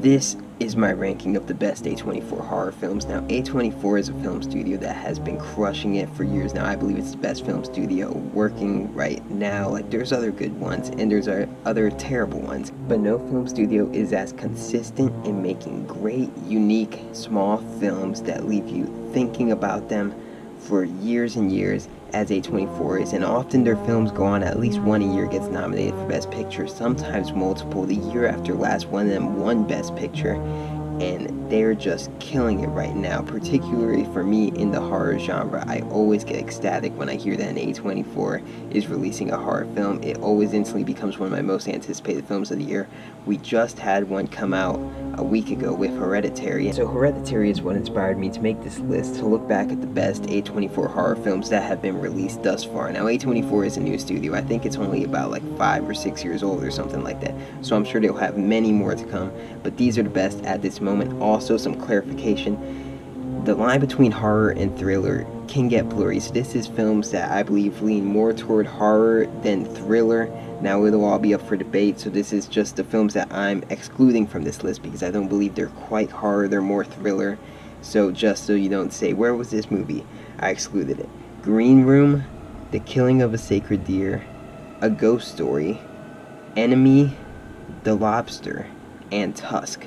This is my ranking of the best A24 horror films. Now, A24 is a film studio that has been crushing it for years now. I believe it's the best film studio working right now. Like, there's other good ones, and there's other terrible ones. But no film studio is as consistent in making great, unique, small films that leave you thinking about them for years and years as A24 is, and often their films go on at least one a year gets nominated for Best Picture, sometimes multiple. The year after last, one of them won Best Picture, and they're just killing it right now. Particularly for me in the horror genre, I always get ecstatic when I hear that an A24 is releasing a horror film. It always instantly becomes one of my most anticipated films of the year. We just had one come out a week ago with Hereditary. So Hereditary is what inspired me to make this list, to look back at the best A24 horror films that have been released thus far. Now, A24 is a new studio. I think it's only about like 5 or 6 years old or something like that. So I'm sure they'll have many more to come, but these are the best at this moment. Also, some clarification. The line between horror and thriller can get blurry. So this is films that I believe lean more toward horror than thriller. Now, it'll all be up for debate, so this is just the films that I'm excluding from this list because I don't believe they're quite horror, they're more thriller. So just so you don't say, where was this movie? I excluded it. Green Room, The Killing of a Sacred Deer, A Ghost Story, Enemy, The Lobster, and Tusk.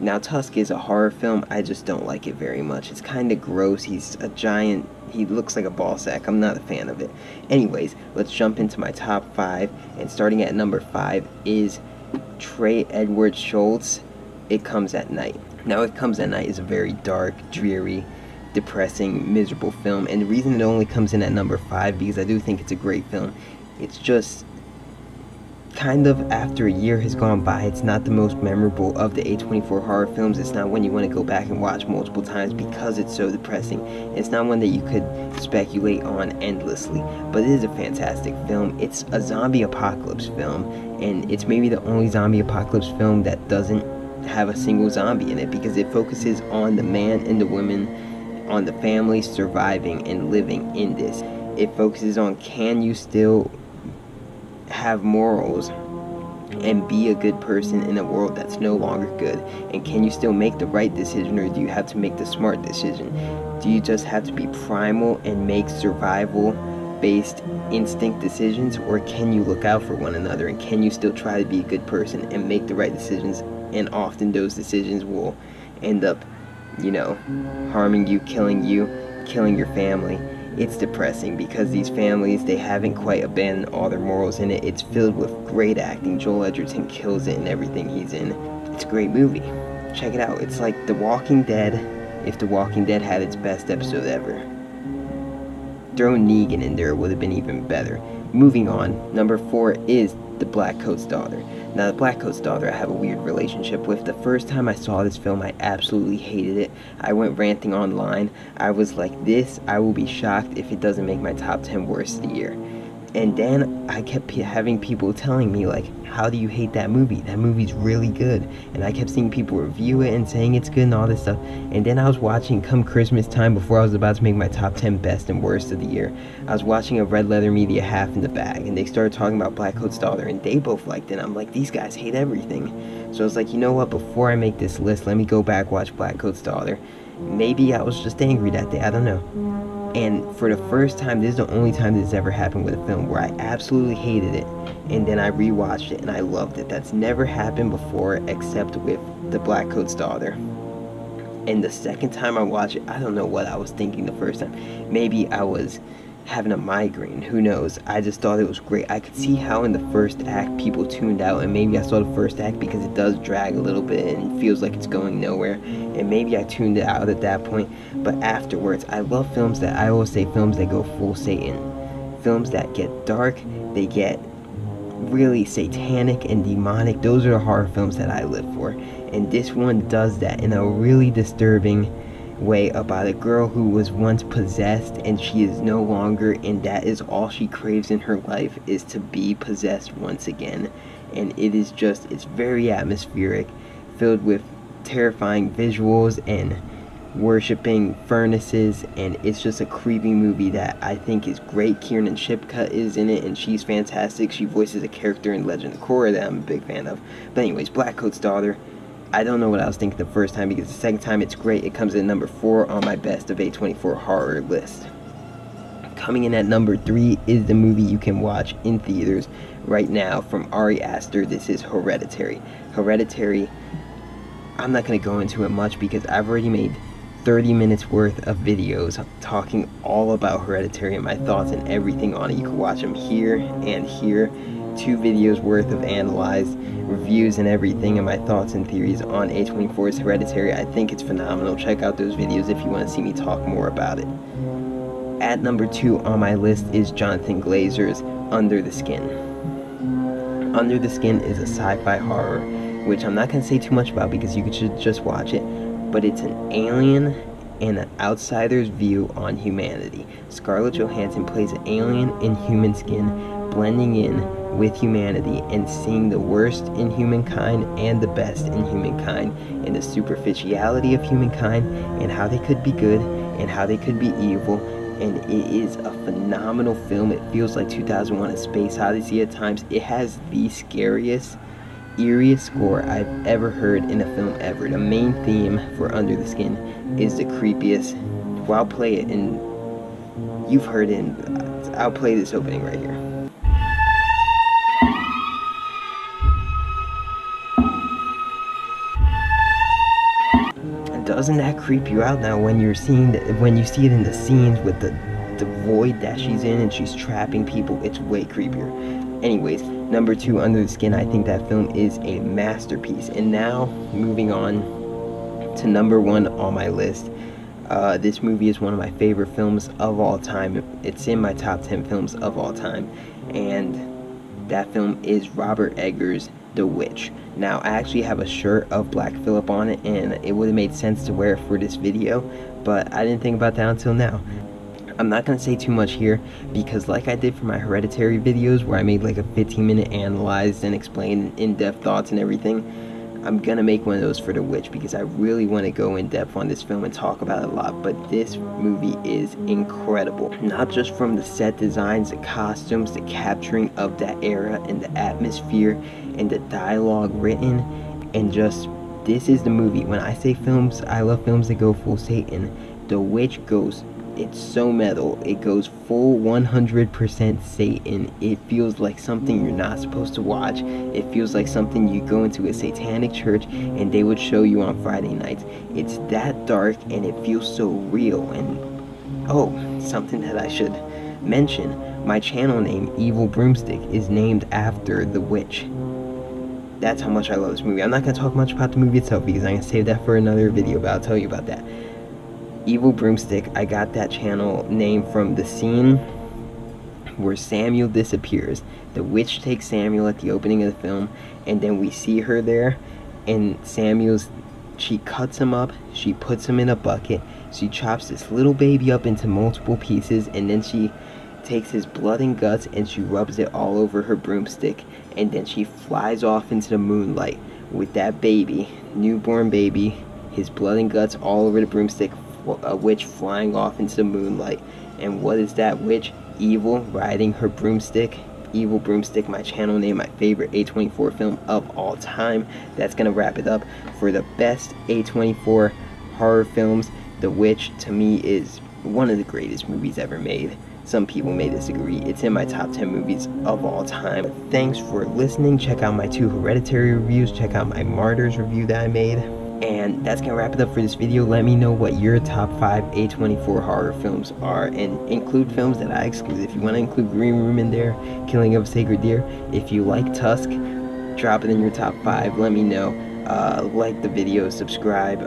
Now, Tusk is a horror film. I just don't like it very much. It's kind of gross. He's a giant. He looks like a ball sack. I'm not a fan of it. Anyways, let's jump into my top 5. And starting at number 5 is Trey Edward Schultz, It Comes at Night. Now, It Comes at Night is a very dark, dreary, depressing, miserable film. And the reason it only comes in at number 5, because I do think it's a great film, it's just kind of after a year has gone by, it's not the most memorable of the A24 horror films. It's not one you want to go back and watch multiple times because it's so depressing. It's not one that you could speculate on endlessly, but it is a fantastic film. It's a zombie apocalypse film, and it's maybe the only zombie apocalypse film that doesn't have a single zombie in it, because it focuses on the man and the woman, on the family surviving and living in this. It focuses on, can you still have morals and be a good person in a world that's no longer good? And can you still make the right decision, or do you have to make the smart decision? Do you just have to be primal and make survival based instinct decisions, or can you look out for one another, and can you still try to be a good person and make the right decisions? And often those decisions will end up, harming you, killing your family. It's depressing because these families, they haven't quite abandoned all their morals in it. It's filled with great acting. Joel Edgerton kills it in everything he's in. It's a great movie. Check it out. It's like The Walking Dead if The Walking Dead had its best episode ever. Throw Negan in there, it would have been even better. Moving on, number 4 is The Black Coat's Daughter. Now, The Black Coat's Daughter I have a weird relationship with. The first time I saw this film, I absolutely hated it. I went ranting online. I was like, I will be shocked if it doesn't make my top 10 worst of the year. And then I kept having people telling me, like, how do you hate that movie? That movie's really good. And I kept seeing people review it and saying it's good and all this stuff. And then I was watching, come Christmas time, before I was about to make my top 10 best and worst of the year, I was watching a Red Letter Media Half in the Bag, and they started talking about Black Coat's Daughter, and they both liked it. I'm like, these guys hate everything. So I was like, you know what, before I make this list, let me go back, watch Black Coat's Daughter. Maybe I was just angry that day, I don't know. And for the first time, this is the only time this has ever happened with a film where I absolutely hated it, and then I rewatched it and I loved it. That's never happened before except with The Black Coat's Daughter. And the second time I watched it, I don't know what I was thinking the first time. Maybe I was having a migraine, who knows. I just thought it was great. I could see how in the first act people tuned out, and maybe I saw the first act because it does drag a little bit and feels like it's going nowhere, and maybe I tuned it out at that point. But afterwards, I love films that, I always say, films that go full Satan. Films that get dark, they get really satanic and demonic. Those are the horror films that I live for, and this one does that in a really disturbing way, about a girl who was once possessed and she is no longer, and that is all she craves in her life, is to be possessed once again. And it is just, it's very atmospheric, filled with terrifying visuals and worshipping furnaces, and it's just a creepy movie that I think is great. Kiernan Shipka is in it, and she's fantastic. She voices a character in Legend of Korra that I'm a big fan of. But anyways, Black Coat's Daughter, I don't know what I was thinking the first time, because the second time it's great. It comes in number 4 on my best of A24 horror list. Coming in at number 3 is the movie you can watch in theaters right now from Ari Aster. This is Hereditary. Hereditary, I'm not going to go into it much because I've already made 30 minutes worth of videos talking all about Hereditary and my thoughts and everything on it. You can watch them here and here. 2 videos worth of analyzed reviews and everything, and my thoughts and theories on A24's Hereditary. I think it's phenomenal. Check out those videos if you want to see me talk more about it. At number 2 on my list is Jonathan Glazer's Under the Skin. Under the Skin is a sci-fi horror, which I'm not going to say too much about because you should just watch it, but it's an alien and an outsider's view on humanity. Scarlett Johansson plays an alien in human skin, blending in with humanity and seeing the worst in humankind and the best in humankind, and the superficiality of humankind and how they could be good and how they could be evil. And it is a phenomenal film. It feels like 2001: A Space Odyssey at times. It has the scariest, eeriest score I've ever heard in a film ever. The main theme for Under the Skin is the creepiest. Well, I'll play it, and you've heard it. I'll play this opening right here. Doesn't that creep you out now when you see it in the scenes with the void that she's in and she's trapping people? It's way creepier. Anyways, number 2, Under the Skin. I think that film is a masterpiece. And now, moving on to number 1 on my list. This movie is one of my favorite films of all time. It's in my top 10 films of all time. And that film is Robert Eggers' The Witch. Now, I actually have a shirt of Black Phillip on it, and it would have made sense to wear it for this video, but I didn't think about that until now. I'm not going to say too much here, because like I did for my Hereditary videos, where I made like a 15-minute analyzed and explained in-depth thoughts and everything, I'm going to make one of those for The Witch, because I really want to go in-depth on this film and talk about it a lot. But this movie is incredible. Not just from the set designs, the costumes, the capturing of that era and the atmosphere and the dialogue written, and just, this is the movie. When I say films, I love films that go full Satan. The Witch goes, it's so metal, it goes full 100% Satan. It feels like something you're not supposed to watch. It feels like something you go into a satanic church and they would show you on Friday nights. It's that dark and it feels so real. And oh, something that I should mention, my channel name, Evil Broomstick, is named after The Witch. That's how much I love this movie. I'm not going to talk much about the movie itself because I'm going to save that for another video, but I'll tell you about that. Evil Broomstick, I got that channel name from the scene where Samuel disappears. The witch takes Samuel at the opening of the film, and then we see her there, and she cuts him up, she puts him in a bucket, she chops this little baby up into multiple pieces, and then she takes his blood and guts and she rubs it all over her broomstick, and then she flies off into the moonlight with that baby, newborn baby, his blood and guts all over the broomstick, a witch flying off into the moonlight. And what is that witch? Evil, riding her broomstick. Evil Broomstick, my channel name, my favorite A24 film of all time. That's gonna wrap it up for the best A24 horror films. The Witch, to me, is one of the greatest movies ever made. Some people may disagree. It's in my top 10 movies of all time. Thanks for listening. Check out my 2 Hereditary reviews. Check out my Martyrs review that I made. And that's gonna wrap it up for this video. Let me know what your top 5 A24 horror films are, and include films that I exclude. If you want to include Green Room in there, Killing of a Sacred Deer. If you like Tusk, drop it in your top 5. Let me know. Like the video, subscribe,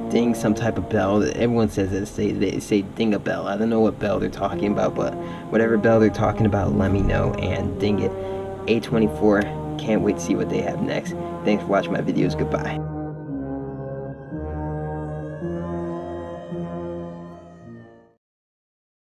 ding some type of bell. Everyone says that they say ding a bell. I don't know what bell they're talking about, but whatever bell they're talking about, let me know and ding it. A24, can't wait to see what they have next. Thanks for watching my videos. Goodbye.